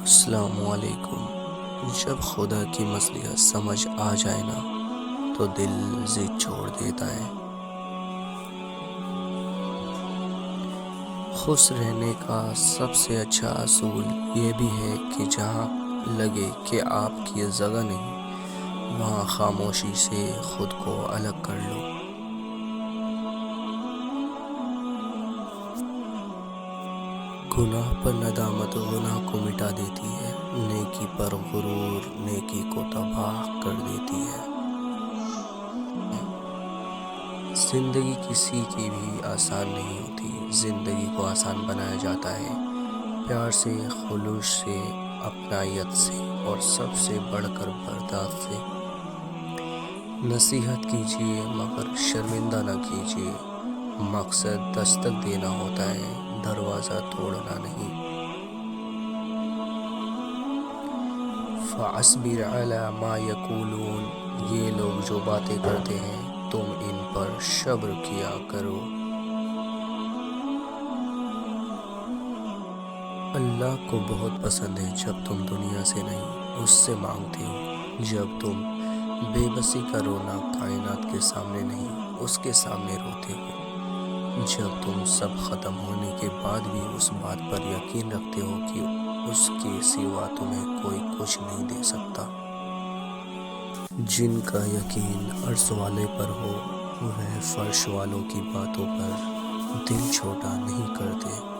السلام علیکم۔ جب خدا کی مصلحت سمجھ آ جائے نا تو دل ضد چھوڑ دیتا ہے۔ خوش رہنے کا سب سے اچھا اصول یہ بھی ہے کہ جہاں لگے کہ آپ کی جگہ نہیں، وہاں خاموشی سے خود کو الگ کر لو۔ گناہ پر ندامت گناہ کو مٹا دیتی ہے، نیکی پر غرور نیکی کو تباہ کر دیتی ہے۔ زندگی کسی کی بھی آسان نہیں ہوتی، زندگی کو آسان بنایا جاتا ہے پیار سے، خلوص سے، اپنائیت سے اور سب سے بڑھ کر برداشت سے۔ نصیحت کیجیے مگر شرمندہ نہ کیجیے، مقصد دستک دینا ہوتا ہے، دروازہ توڑنا نہیں۔ فَاصْبِرْ عَلَىٰ مَا يَقُولُونَ، یہ لوگ جو باتیں کرتے ہیں تم ان پر صبر کیا کرو۔ اللہ کو بہت پسند ہے جب تم دنیا سے نہیں اس سے مانگتے ہو، جب تم بے بسی کا رونا کائنات کے سامنے نہیں اس کے سامنے روتے ہو، جب تم سب ختم ہونے کے بعد بھی اس بات پر یقین رکھتے ہو کہ اس کے سوا تمہیں کوئی کچھ نہیں دے سکتا۔ جن کا یقین عرش والے پر ہو وہ فرش والوں کی باتوں پر دل چھوٹا نہیں کرتے۔